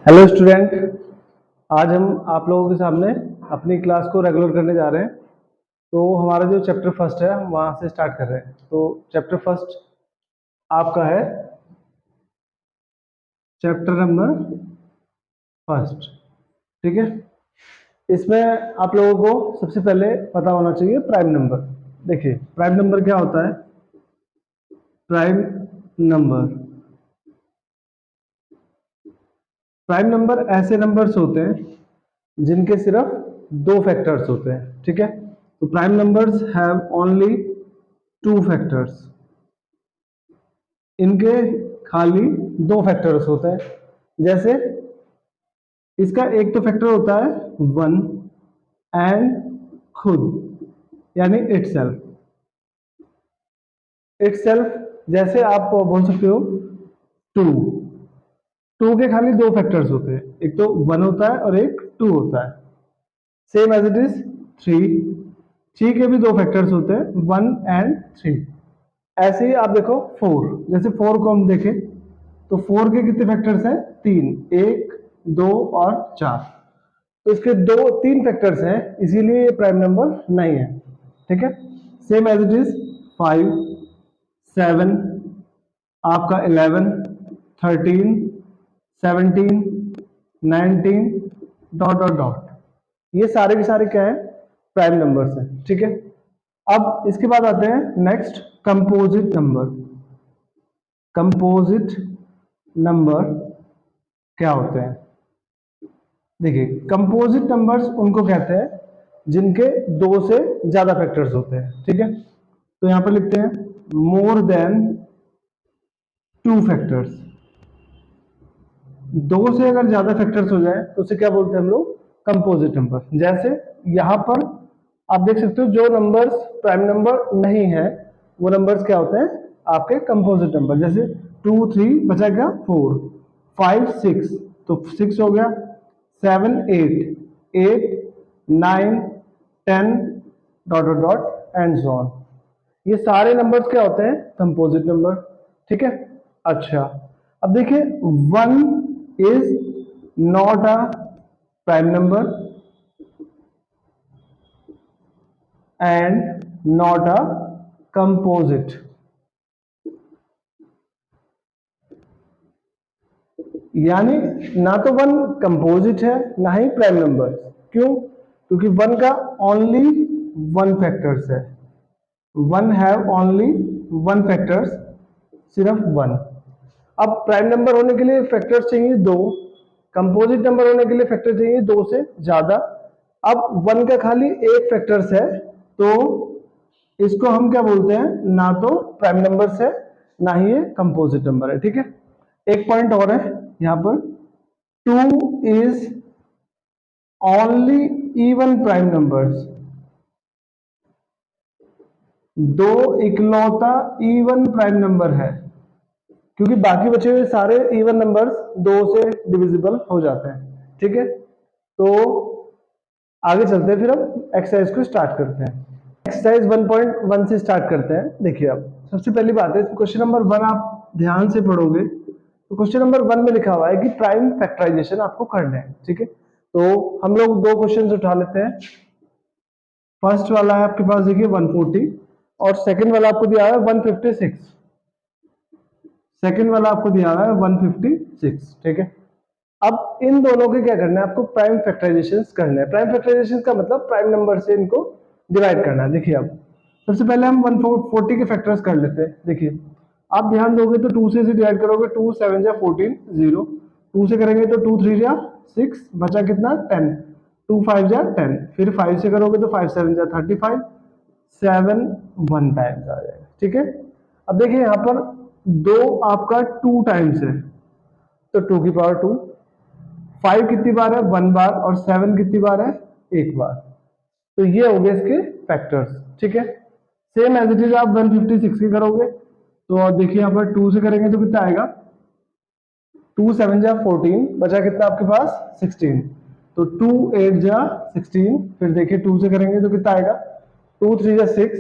Hello student. आज हम आप लोगों के सामने अपनी क्लास को रेगुलर करने जा रहे हैं। तो हमारा जो चैप्टर फर्स्ट है हम वहाँ से स्टार्ट कर रहे हैं। तो चैप्टर फर्स्ट आपका है चैप्टर नंबर फर्स्ट। ठीक है, इसमें आप लोगों को सबसे पहले पता होना चाहिए प्राइम नंबर। देखिए प्राइम नंबर क्या होता है। प्राइम नंबर प्राइम नंबर ऐसे नंबर्स होते हैं जिनके सिर्फ दो फैक्टर्स होते हैं। ठीक है, तो prime numbers have only two factors. इनके खाली दो फैक्टर्स होते हैं। जैसे इसका एक तो फैक्टर होता है वन एंड खुद, यानी इटसेल्फ। जैसे आप बोल सकते हो टू। टू के खाली दो फैक्टर्स होते हैं, एक तो वन होता है और एक टू होता है। Same as it is three. Three के भी दो फैक्टर्स होते हैं, वन एंड थ्री। ऐसे ही आप देखो फोर। जैसे फोर को हम देखें तो फोर के कितने फैक्टर्स हैं? तीन, एक, दो और चार। तो इसके दो तीन फैक्टर्स हैं, इसीलिए ये प्राइम नंबर नहीं है। ठीक है, same as it is five, seven, आपका 11, 13, 17, 19, डॉट डॉट डॉट। ये सारे के सारे क्या है? प्राइम नंबर्स हैं। ठीक है, अब इसके बाद आते हैं next composite number. Composite number क्या होते हैं? देखिए कंपोजिट नंबर्स उनको कहते हैं जिनके दो से ज्यादा फैक्टर्स होते हैं। ठीक है, तो यहां पर लिखते हैं मोर देन टू फैक्टर्स। दो से अगर ज्यादा फैक्टर्स हो जाए तो उसे क्या बोलते हैं हम लोग? Composite number. जैसे यहां पर आप देख सकते हो जो नंबर्स प्राइम नंबर नहीं है वो नंबर्स क्या होते हैं? आपके कंपोजिट नंबर। जैसे टू थ्री, बचा क्या? फोर, फाइव सिक्स, तो सिक्स हो गया, seven eight, eight nine, ten, dot dot dot and so on. ये सारे नंबर्स क्या होते हैं? Composite number. ठीक है, अच्छा अब देखिए one is not a prime number and not a composite. यानी ना तो वन कंपोजिट है ना ही प्राइम नंबर। क्यों? क्योंकि वन का ओनली वन फैक्टर्स है। One have only one factors, सिर्फ वन। अब प्राइम नंबर होने के लिए फैक्टर्स चाहिए दो, कंपोजिट नंबर होने के लिए फैक्टर चाहिए दो से ज्यादा। अब वन का खाली एक फैक्टर्स है, तो इसको हम क्या बोलते हैं? ना तो प्राइम नंबर्स है ना ही ये कंपोजिट नंबर है। ठीक है, एक पॉइंट और है यहां पर, two is only even prime numbers. दो इकलौता इवन प्राइम नंबर है, क्योंकि बाकी बचे हुए सारे इवन नंबर्स दो से डिविजिबल हो जाते हैं। ठीक है, तो आगे चलते हैं, फिर हम एक्सरसाइज को स्टार्ट करते हैं। एक्सरसाइज 1.1 से स्टार्ट करते हैं। देखिए अब सबसे पहली बात है, क्वेश्चन नंबर वन आप ध्यान से पढ़ोगे तो क्वेश्चन नंबर वन में लिखा हुआ है कि प्राइम फैक्टराइजेशन आपको करना है। ठीक है, तो हम लोग दो क्वेश्चंस उठा लेते हैं। फर्स्ट वाला है आपके पास, देखिए 140, और सेकंड वाला आपको दिया है 156। सेकंड वाला आपको दिया है 156। ठीक है, अब इन दोनों के क्या करना है? आपको प्राइम फैक्टराइजेशन करना है। प्राइम फैक्टराइजेशन का मतलब प्राइम नंबर से इनको डिवाइड करना है। देखिए अब सबसे पहले हम 140 के फैक्टर्स कर लेते हैं। देखिए आप ध्यान दोगे तो टू से डिवाइड करोगे, टू सेवन जा 14, जीरो। टू से करेंगे तो टू थ्री जा 6, बचा कितना? 10। टू फाइव जा 10, फिर फाइव से करोगे तो फाइव सेवन जा 35, सेवन वन टाइम्स आ जाएगा। ठीक है, अब देखिए यहाँ पर दो आपका टू टाइम्स है, तो टू की पावर टू। फाइव कितनी बार है? One bar. और सेवन कितनी बार है? एक बार। तो ये हो गए इसके फैक्टर्स। ठीक है, सेम एज इट इज आप 156 की करोगे तो देखिए यहाँ पर टू से करेंगे तो कितना आएगा? टू सेवन जा 14, बचा कितना आपके पास? 16। तो टू एट जा 16, फिर देखिए टू से करेंगे तो कितना आएगा? टू थ्री जा 6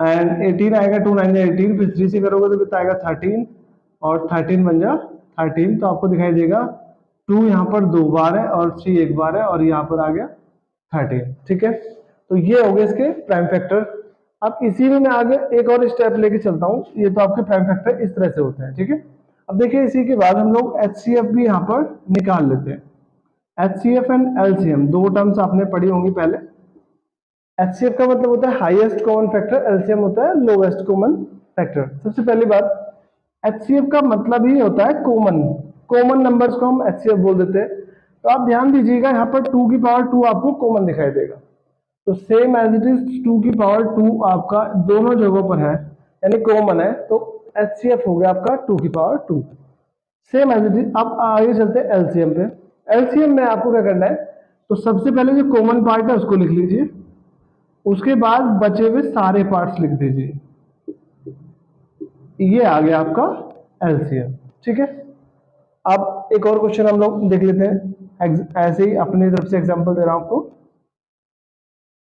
एंड 18 आएगा, टू नाइन जा 18, फिर थ्री से करोगे तो कितना आएगा? 13, और 13 बन जा 13, तो आपको दिखाई देगा 2 यहाँ पर 2 बार है और 3 एक बार है और यहाँ पर आ गया 13। ठीक है, तो ये हो गए इसके प्राइम फैक्टर। अब इसी में मैं आगे एक और स्टेप लेके चलता हूँ। ये तो आपके प्राइम फैक्टर इस तरह से होते हैं। ठीक है, अब देखिए इसी के बाद हम लोग HCF भी यहाँ पर निकाल लेते हैं। HCF एंड LCM दो टर्म्स आपने पढ़ी होंगी पहले। HCF का मतलब होता है हाईएस्ट कॉमन फैक्टर, LCM होता है लोवेस्ट कॉमन फैक्टर। सबसे पहली बात, HCF का मतलब ही होता है कॉमन, कॉमन नंबर्स को हम HCF बोल देते हैं। तो आप ध्यान दीजिएगा यहाँ पर 2 की पावर 2 आपको कॉमन दिखाई देगा, तो सेम एज इट इज 2 की पावर 2 आपका दोनों जगहों पर है यानी कॉमन है, तो HCF हो गया आपका 2 की power 2, same as it is. अब आगे चलते हैं LCM पे। LCM में आपको क्या करना है, तो सबसे पहले जो कॉमन पार्ट है उसको लिख लीजिए, उसके बाद बचे हुए सारे पार्ट्स लिख दीजिए। ये आ गया आपका LCM। ठीक है, अब एक और क्वेश्चन हम लोग देख लेते हैं, ऐसे ही अपनी तरफ से एग्जांपल दे रहा हूं आपको।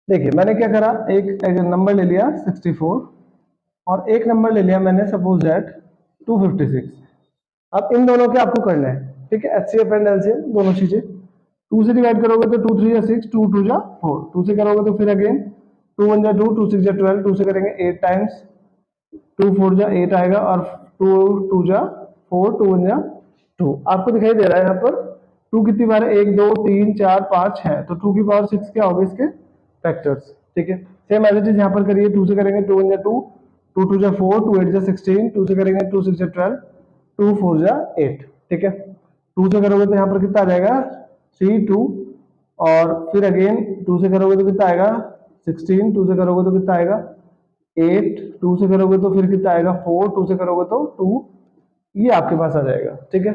देखिए मैंने क्या करा, एक नंबर ले लिया 64 और एक नंबर ले लिया मैंने सपोज दैट 256। अब इन दोनों के आपको करना है। ठीक है, HCF एंड LCM दोनों चीजें। 2 से डिवाइड करोगे तो 2 3 6, 2 2 4, 2 से करोगे तो फिर अगेन 2 1 2, 2 6 12, 2 से करेंगे 8 टाइम्स, 2 4 8 आएगा और 2 2 4, 2 1 2। आपको दिखाई दे रहा है यहाँ पर 2 कितनी बार है, 1 2 3 4 5 है, तो 2 की पावर 6 क्या होगा इसके फैक्टर्स। ठीक है, सेम एज इट इज यहाँ पर करिए। 2 से करेंगे 2 1 2, 2 2 4, 2 8 16, 2 से करेंगे 2 6 12, 2 4 8। ठीक है, 2 से करोगे तो यहाँ पर कितना आ जाएगा 3 2, और फिर अगेन 2 से करोगे तो कितना आएगा 16, 2 से करोगे तो कितना आएगा 8, 2 से करोगे तो फिर कितना आएगा 4, 2 से करोगे तो 2, ये आपके पास आ जाएगा। ठीक है,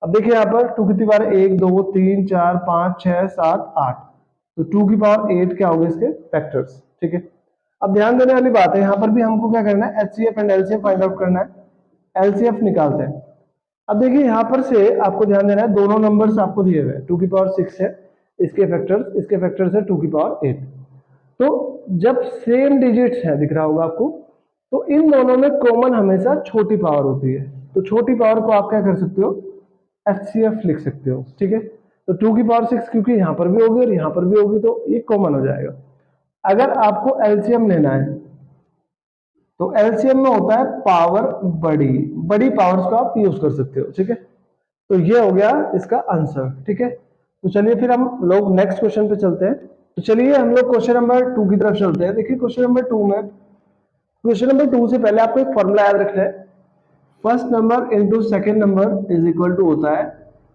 अब देखिए यहाँ पर 2 कितनी बार, 1 2 3 4 5 6 7 8, तो 2 की पावर 8 क्या होगा इसके फैक्टर्स। ठीक है, अब ध्यान देने वाली बात है, यहाँ पर भी हमको क्या करना है, HCF and LCM find out करना है। LCF निकालते हैं। अब देखिए यहाँ पर से आपको ध्यान देना है, दोनों नंबर्स आपको दिए हुए हैं, 2 की पावर 6 है इसके फैक्टर्स है 2 की पावर 8। तो जब सेम डिजिट्स है दिख रहा होगा आपको, तो इन दोनों में कॉमन हमेशा छोटी पावर होती है, तो छोटी पावर को आप क्या कर सकते हो, HCF लिख सकते हो। ठीक है, तो 2 की पावर 6 क्योंकि यहां पर भी होगी और यहां पर भी होगी, तो ये कॉमन हो जाएगा। अगर आपको LCM लेना है तो LCM में होता है पावर बड़ी, बड़ी पावर्स को आप यूज कर सकते हो। ठीक है, तो ये हो गया इसका आंसर। ठीक है, तो चलिए फिर हम लोग नेक्स्ट क्वेश्चन पे चलते हैं। तो चलिए हम लोग क्वेश्चन नंबर 2 की तरफ चलते हैं। देखिए क्वेश्चन नंबर 2 में, क्वेश्चन नंबर 2 से पहले आपको एक फॉर्मूला याद रखना है, first number into second number is equal to होता है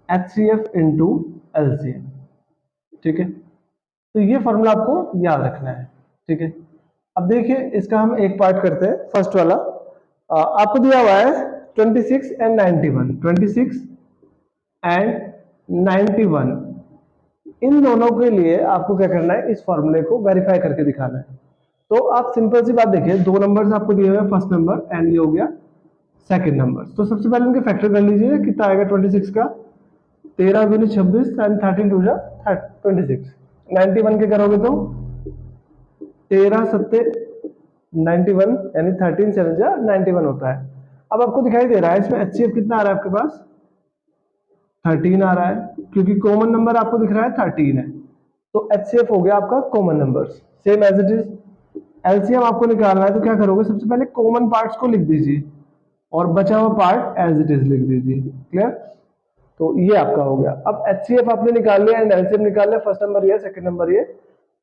HCF इंटू LCM। ठीक है, तो ये फॉर्मूला आपको याद रखना है। ठीक है, अब देखिए इसका हम एक पार्ट करते हैं। फर्स्ट वाला आपको दिया हुआ है 26 एंड 91, 26 एंड 91, इन दोनों के लिए आपको क्या करना है, इस फॉर्मूले को वेरीफाई करके दिखाना है। तो आप सिंपल सी बात देखिए, दो नंबर्स आपको दिए हुए हैं, फर्स्ट नंबर एंड ये हो गया सेकंड नंबर। तो सबसे पहले इनके फैक्टर कर लीजिए, कितना आएगा 26 का, 13 दूनी 26 एंड 13 टू जा 26। 91 के करोगे तो 13 सत्ते 91 यानी 13 7 जा 91 होता है। अब आपको दिखाई दे रहा है इसमें HCF कितना आ रहा है आपके पास, 13 आ रहा है, क्योंकि कॉमन नंबर आपको दिख रहा है 13 है, तो HCF हो गया आपका common number, same as it is. LCM आपको निकालना है, तो क्या करोगे, सबसे पहले कॉमन पार्ट्स को लिख दीजिए और बचा हुआ पार्ट एज इट इज लिख दीजिए। क्लियर, तो ये आपका हो गया। अब HCF आपने निकाल लिया एंड LCM निकाल लिया, फर्स्ट नंबर ये, सेकंड नंबर ये,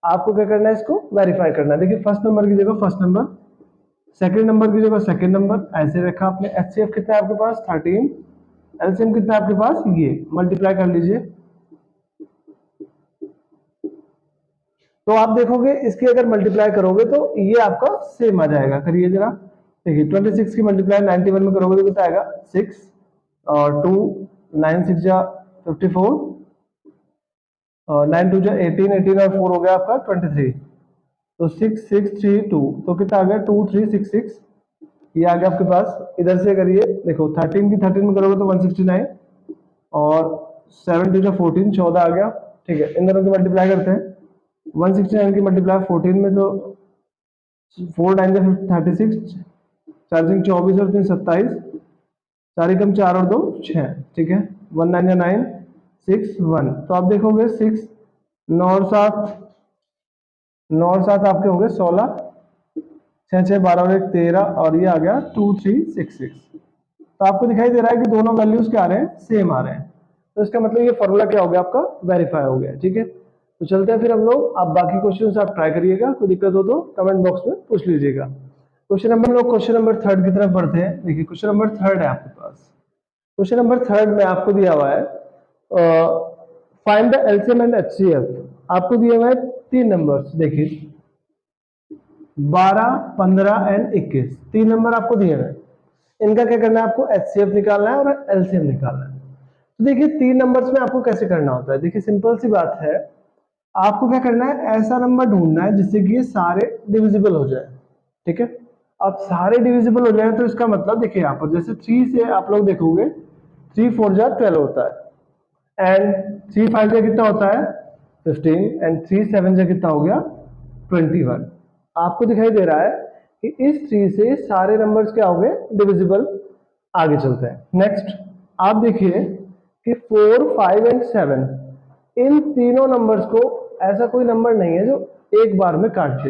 आपको क्या करना है, इसको वेरीफाई करना है। देखिए फर्स्ट नंबर की जगह फर्स्ट नंबर, सेकंड नंबर की जगह सेकंड नंबर, ऐसे रखा आपने। HCF कितना है आपके पास 13, LCM कितना है आपके पास, ये मल्टीप्लाई कर लीजिए। तो आप देखोगे इसकी अगर मल्टीप्लाई करोगे तो ये आपका सेम आ जाएगा। करिए जरा, देखिए 26 की मल्टीप्लाई 91 में करोगे तो कितना आएगा 6 और 2 9 6 जा 54, 9 2 जा 18, 18 और 4 हो गया आपका 23, तो 6 6 3 2, तो कितना आ गया 2 3 6 6, ये आ गया आपके पास। इधर से करिए, देखो 13 की 13 में करोगे तो 169 और 7 2 जा 14, 14 आ गया। ठीक है, इन दोनों की मल्टीप्लाई करते हैं, 169 की मल्टीप्लाई 14 में, तो 4 9 जा 36, 4 सिंह 24 और 3 27, 4 कम 4 और 2 6। ठीक है, 1 9 जा 9, 6 1। तो आप देखोगे 6 9 और 7, 9 और 7 आपके होंगे 16, 6 6 12 और 1 13, और ये आ गया 2 3 6 6। तो आपको दिखाई दे रहा है कि दोनों वैल्यूज क्या आ रहे हैं, सेम आ रहे हैं। तो इसका मतलब ये फॉर्मूला क्या हो गया आपका, वेरीफाई हो गया। ठीक है, तो चलते हैं फिर हम लोग। आप बाकी क्वेश्चन आप ट्राई करिएगा, कोई दिक्कत हो तो कमेंट बॉक्स में पूछ लीजिएगा। क्वेश्चन नंबर थर्ड की तरफ बढ़ते हैं। देखिए क्वेश्चन नंबर थर्ड है आपके पास। क्वेश्चन नंबर थर्ड में आपको दिया हुआ है find the LCM and HCF. आपको दिए हुए हैं तीन नंबर्स, देखिए 12 15 एंड 21, तीन नंबर आपको दिए हुए हैं। इनका क्या करना है, आपको एचसीएफ निकालना है और एलसीएम निकालना है। तो देखिए तीन नंबर्स में आपको कैसे करना होता है, देखिए सिंपल सी बात है, आपको क्या करना है, ऐसा नंबर ढूंढना है जिससे कि ये सारे डिविजिबल हो जाए। ठीक है, अब सारे डिविजिबल हो जाए तो इसका मतलब देखिए यहाँ पर जैसे 3 से आप लोग देखोगे 3 4 जा 12 होता है, एंड 3 5 जा कितना होता है 15, एंड 3 7 जा कितना हो गया 21। आपको दिखाई दे रहा है कि इस 3 से सारे नंबर्स क्या हो गए डिविजिबल। आगे चलते हैं नेक्स्ट। आप देखिए कि 4 5 एंड 7, इन तीनों नंबर्स को ऐसा कोई नंबर नहीं है जो एक बार में काट दे।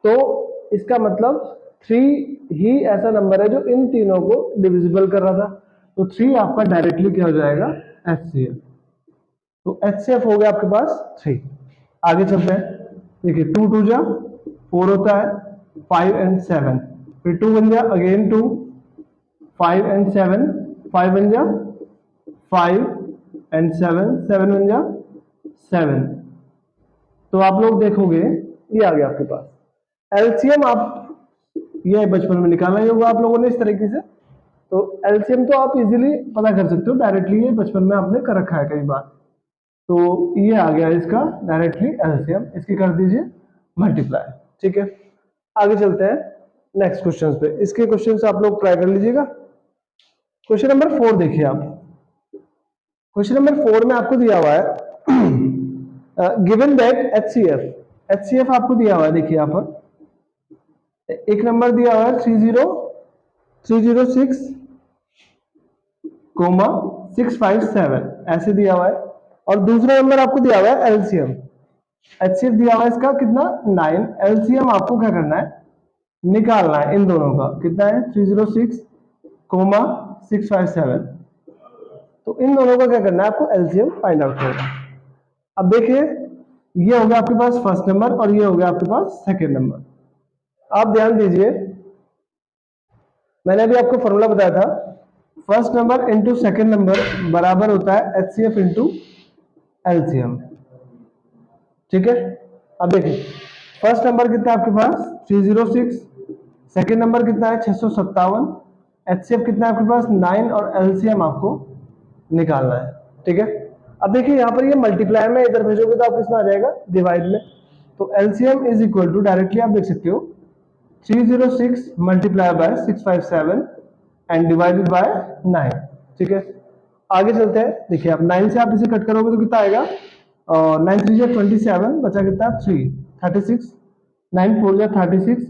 तो इसका मतलब 3 ही ऐसा नंबर है जो इन तीनों को डिविजिबल कर रहा था। तो 3 आपका डायरेक्टली क्या हो जाएगा, एचसीएफ। तो एचसीएफ हो गया आपके पास 3। आगे चलते हैं। देखिए 2 2 जा 4 होता है, 5 एंड 7, फिर 2 बन जा अगेन 2, 5 एंड 7, 5 बन जा 5 एंड 7, 7 बन जा 7। तो आप लोग देखोगे ये आ गया आपके पास एलसीएम। आप ये बचपन में निकाला ही होगा आप लोगों ने इस तरीके से। तो एलसीएम तो आप इजीली पता कर सकते हो डायरेक्टली, ये बचपन में आपने कर रखा है कई बार। तो ये आ गया इसका डायरेक्टली एलसीएम, इसकी कर दीजिए मल्टीप्लाई। ठीक है, आगे चलते हैं नेक्स्ट क्वेश्चन पे। इसके क्वेश्चन आप लोग ट्राई कर लीजिएगा। क्वेश्चन नंबर 4 देखिए आप। क्वेश्चन नंबर 4 में आपको दिया हुआ है गिवन दैट एचसीएफ। एचसीएफ आपको दिया हुआ है, देखिए यहाँ पर एक नंबर दिया हुआ है 306 कोमा 657 ऐसे दिया हुआ है, और दूसरा नंबर आपको दिया हुआ है एलसीएम। एचसीएफ दिया हुआ है इसका कितना 9, एलसीएम आपको क्या करना है, निकालना है इन दोनों का। कितना है 306 कोमा 657। तो इन दोनों का क्या करना है, आपको एलसीएम फाइंड आउट करना है। अब देखिए ये हो गया आपके पास फर्स्ट नंबर और ये हो गया आपके पास सेकेंड नंबर। आप ध्यान दीजिए, मैंने अभी आपको फॉर्मूला बताया था, first number into second number बराबर होता है एचसीएफ इंटू एलसीएम। ठीक है, अब देखिए फर्स्ट नंबर कितना है आपके पास 306, सेकेंड नंबर कितना है 657, एचसीएफ कितना है आपके पास 9, और एलसीएम आपको निकालना है। ठीक है, अब देखिए यहाँ पर ये मल्टीप्लाई में इधर भेजोगे तो आप इसमें आ जाएगा डिवाइड में। तो LCM is equal to directly आप देख सकते हो 306 multiply by 657 and divided by 9। ठीक है, आगे चलते हैं। देखिए आप 9 से आप इसे कट करोगे तो कितना आएगा, 9 3 जा 27, बचा कितना 3 36, 9 4 जा 36,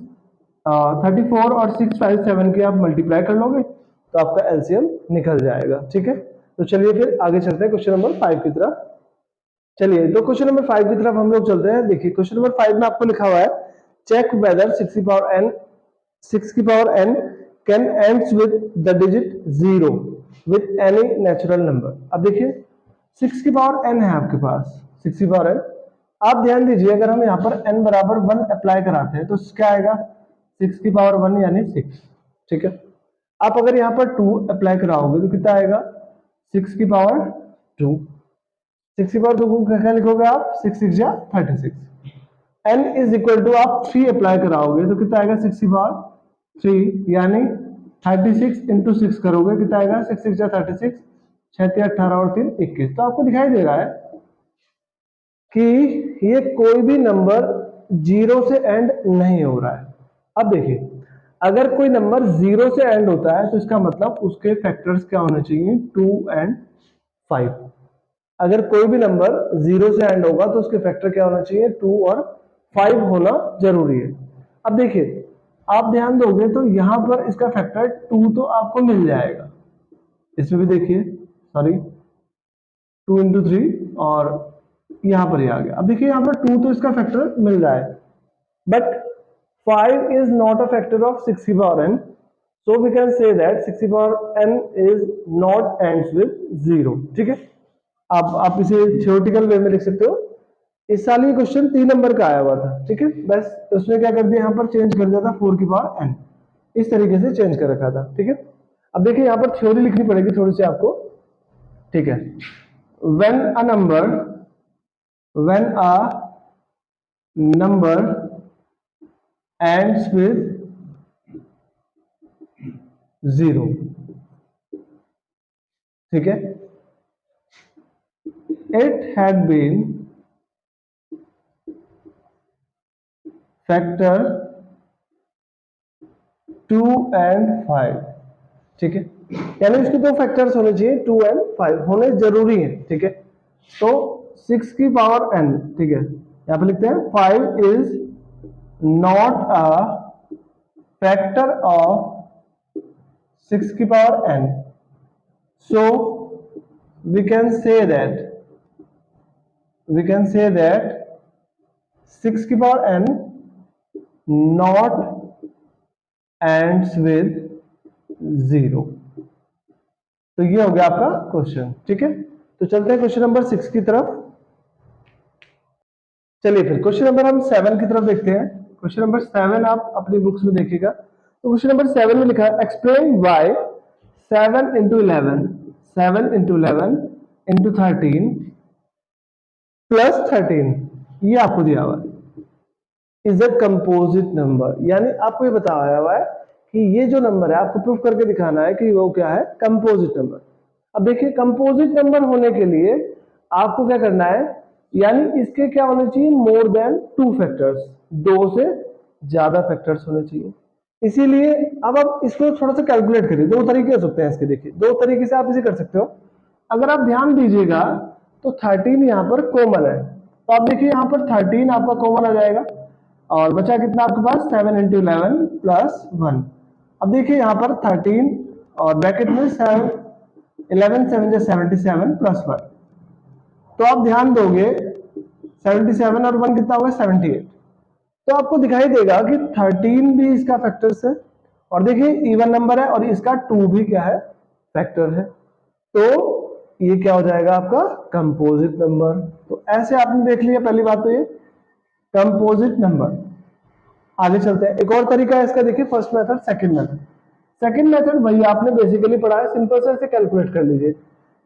34 और 657 की आप मल्टीप्लाई कर लोगे तो आपका एलसीएम निकल जाएगा। ठीक है, तो चलिए फिर आगे चलते हैं क्वेश्चन नंबर 5 की तरफ। चलिए तो क्वेश्चन नंबर 5 की तरफ हम लोग चलते हैं। देखिए क्वेश्चन नंबर 5 में आपको लिखा हुआ है चेक वेदर 6 की power n can ends with the digit 0 with any natural number. अब देखिए 6 की पावर n है आपके पास, 6 की पावर n। आप ध्यान दीजिए अगर हम यहाँ पर n बराबर 1 अप्लाई कराते हैं तो क्या आएगा 6 की पावर 1 यानी 6। ठीक है, आप अगर यहाँ पर 2 अप्लाई कराओगे तो कितना आएगा 6 की पावर 2। 6 की पावर 2 को क्या लिखोगे आप 6 6 जा 36। n इज इक्वल टू आप 3 अप्लाई कराओगे तो कितना आएगा 6 की पावर 3 यानी 36 इंटू 6 करोगे कितना आएगा 6 6 जा 36, 6 3 18 और 3 21। तो आपको दिखाई दे रहा है कि ये कोई भी नंबर 0 से एंड नहीं हो रहा है। अब देखिए अगर कोई नंबर 0 से एंड होता है तो इसका मतलब उसके फैक्टर्स क्या होने चाहिए 2 एंड 5। अगर कोई भी नंबर 0 से एंड होगा तो उसके फैक्टर क्या होना चाहिए 2 और 5 होना जरूरी है। अब देखिए आप ध्यान दोगे तो यहां पर इसका फैक्टर 2 तो आपको मिल जाएगा, इसमें भी देखिए सॉरी 2 इंटू 3 और यहाँ पर ही आ गया। अब देखिए यहाँ पर 2 तो इसका फैक्टर मिल रहा है, but 5 is not a factor of 6 की power n, so we can say that 6 की power n is not ends with 0। ठीक है, अब आप इसे थ्योरेटिकल वे में लिख सकते हो। इस साल ये क्वेश्चन 3 नंबर का आया हुआ था, ठीक है, बस उसने क्या कर दिया, यहाँ पर चेंज कर दिया था 4 की पावर n, इस तरीके से चेंज कर रखा था। ठीक है, अब देखिए यहाँ पर थ्योरी लिखनी पड़ेगी थोड़ी सी आपको। ठीक है, when a number ends with 0, ठीक है, it had been factor 2 and 5। ठीक है, यानी इसके दो फैक्टर्स होने चाहिए, 2 एंड 5 होने जरूरी है। ठीक है, तो 6 की पावर n, ठीक है, यहां पे लिखते हैं 5 is not a factor of 6 की power n, so we can say that 6 की power n not ends with 0। तो ये हो गया आपका क्वेश्चन। ठीक है, तो चलते हैं क्वेश्चन नंबर 6 की तरफ। चलिए फिर क्वेश्चन नंबर हम 7 की तरफ देखते हैं। क्वेश्चन नंबर 7 आप अपनी बुक्स में देखिएगा। तो क्वेश्चन नंबर 7 में लिखा है explain why 7 into 11 into 13 plus 13, ये आपको दिया हुआ है, इज अ कंपोजिट नंबर। यानी आपको ये बताया हुआ है कि ये जो नंबर है आपको प्रूफ करके दिखाना है कि वो क्या है, कंपोजिट नंबर। अब देखिए कंपोजिट नंबर होने के लिए आपको क्या करना है, यानी इसके क्या होने चाहिए, मोर देन 2 फैक्टर्स, 2 से ज्यादा फैक्टर्स होने चाहिए। इसीलिए अब आप इसको थोड़ा सा कैलकुलेट करिए। 2 तरीके हो सकते हैं इसके, देखिए 2 तरीके से आप इसे कर सकते हो। अगर आप ध्यान दीजिएगा तो 13 यहाँ पर कॉमन है, तो आप देखिए यहाँ पर 13 आपका कॉमन आ जाएगा और बचा कितना आपके पास, 7 इंटू 11 प्लस 1। अब देखिए यहाँ पर 13 और ब्रैकेट में 7, 11 7 जो 77 प्लस 1, तो आप ध्यान दोगे 77 और 1 कितना होगा, 78। तो आपको दिखाई देगा कि 13 भी इसका फैक्टर्स है, और देखिए इवन नंबर है और इसका 2 भी क्या है, फैक्टर है। तो ये क्या हो जाएगा आपका कंपोजिट नंबर। तो ऐसे आपने देख लिया पहली बात तो ये कंपोजिट नंबर। आगे चलते हैं, एक और तरीका है इसका, देखिए first method, second method. Second method वही आपने बेसिकली पढ़ा है, सिंपल से ऐसे कैलकुलेट कर लीजिए।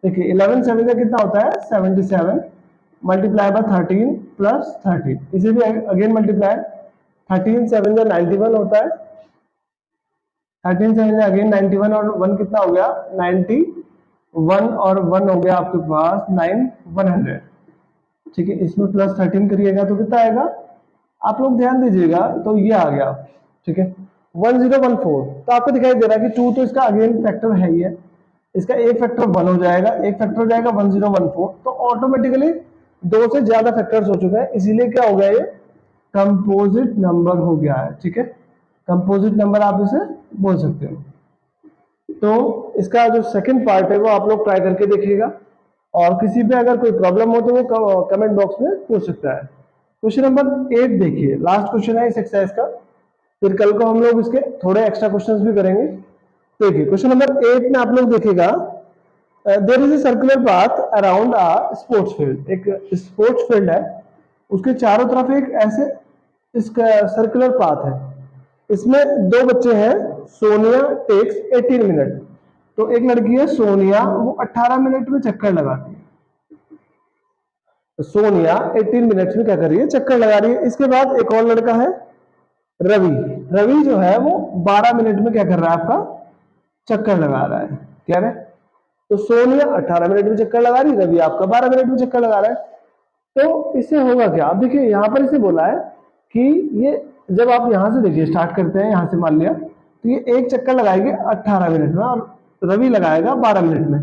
देखिए 11 7 का कितना होता है, 77 मल्टीप्लाई बाय 13 प्लस 13, इसे भी अगेन मल्टीप्लाई, 13 7 का 91 होता है, 13 7 अगेन 91 और 1 कितना हो गया, 91 और 1 हो गया आपके पास 9 100। ठीक है, इसमें प्लस 13 करिएगा तो कितना आएगा, आप लोग ध्यान दीजिएगा, तो ये आ गया। ठीक है, 1014। तो आपको दिखाई दे रहा है कि 2 तो इसका अगेन फैक्टर है ही है, इसका एक फैक्टर 1 हो जाएगा, एक फैक्टर हो जाएगा 1014, तो ऑटोमेटिकली 2 से ज्यादा फैक्टर्स हो चुके हैं, इसीलिए क्या हो गया, ये कंपोजिट नंबर हो गया है। ठीक है, कंपोजिट नंबर आप इसे बोल सकते हो। तो इसका जो सेकंड पार्ट है वो आप लोग ट्राई करके देखिएगा, और किसी पे अगर कोई प्रॉब्लम हो तो वो कमेंट बॉक्स में पूछ सकता है। क्वेश्चन नंबर 8 देखिए, लास्ट क्वेश्चन है इस एक्सरसाइज का, फिर कल को हम लोग इसके थोड़े एक्स्ट्रा क्वेश्चंस भी करेंगे। देखिए क्वेश्चन नंबर 8 में आप लोग देखिएगा, there is a circular path around a sports field. एक स्पोर्ट्स फील्ड है, उसके चारों तरफ एक ऐसे इसका सर्कुलर पाथ है, इसमें 2 बच्चे हैं, सोनिया टेक्स 18 मिनट। तो एक लड़की है सोनिया, वो 18 मिनट में चक्कर लगाती है। तो सोनिया 18 मिनट्स में क्या कर रही है, चक्कर लगा रही है। इसके बाद एक और लड़का है रवि, रवि जो है वो 12 मिनट में क्या कर रहा है, आपका चक्कर लगा रहा है। क्या है, तो सोनिया 18 मिनट में चक्कर लगा रही है, रवि आपका 12 मिनट में चक्कर लगा रहा है। तो इससे होगा क्या, आप देखिए यहाँ पर इसे बोला है कि ये जब आप यहाँ से देखिए स्टार्ट करते हैं, यहाँ से मान लिया तो ये एक चक्कर लगाएंगे 18 मिनट में और रवि लगाएगा 12 मिनट में।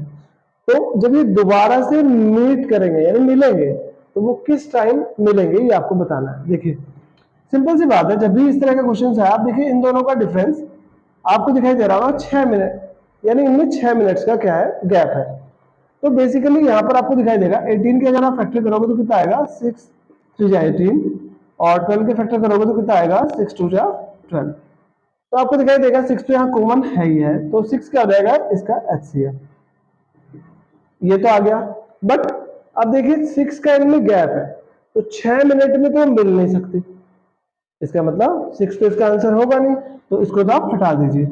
तो जब ये दोबारा से मीट करेंगे यानी मिलेंगे, तो वो किस टाइम मिलेंगे ये आपको बताना है। देखिए सिंपल सी बात है, जब भी इस तरह का क्वेश्चन है, आप देखिए इन दोनों का डिफरेंस आपको दिखाई दे रहा होगा 6 मिनट, यानी इनमें 6 मिनट्स का क्या है, गैप है। तो बेसिकली यहाँ पर आपको दिखाई देगा 18 के अगर आप फैक्टर करोगे तो कितना आएगा 6 3 जा 18 और 12 के फैक्टर करोगे तो कितना आएगा 6 2 जा 12। तो आपको दिखाई देगा 6 तो यहाँ कॉमन है ही है, तो 6 क्या हो जाएगा इसका HCF। ये तो आ गया, बट अब देखिए 6 का इनमें गैप है, तो 6 मिनट में तो मिल नहीं सकती, इसका मतलब 6 तो इसका आंसर होगा नहीं, तो इसको तो आप हटा दीजिए।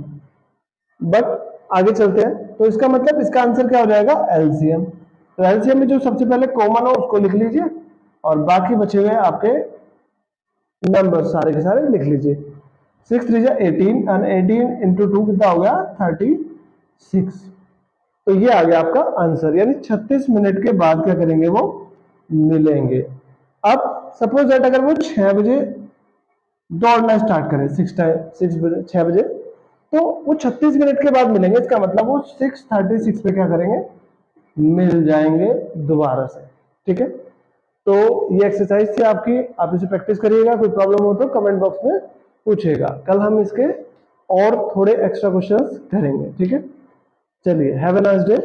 बट आगे चलते हैं, तो इसका मतलब इसका आंसर क्या हो जाएगा एलसीएम। तो एलसीएम में जो सबसे पहले कॉमन हो उसको लिख लीजिए और बाकी बचे हुए आपके नंबर सारे के सारे लिख लीजिए। 6 3 जा 18 एंड 18 इंटू 2 कितना हो गया 36। तो ये आ गया आपका आंसर, यानी 36 मिनट के बाद क्या करेंगे वो मिलेंगे। अब सपोज दैट अगर वो 6 बजे दौड़ना स्टार्ट करें 6 बजे 6 बजे, तो वो 36 मिनट के बाद मिलेंगे, इसका मतलब वो 6:36 पे क्या करेंगे मिल जाएंगे दोबारा से। ठीक है, तो ये एक्सरसाइज थी आपकी, आप इसे प्रैक्टिस करिएगा, कोई प्रॉब्लम हो तो कमेंट बॉक्स में पूछिएगा, कल हम इसके और थोड़े एक्स्ट्रा क्वेश्चंस करेंगे। ठीक है, चलिए हैव अ नाइस डे।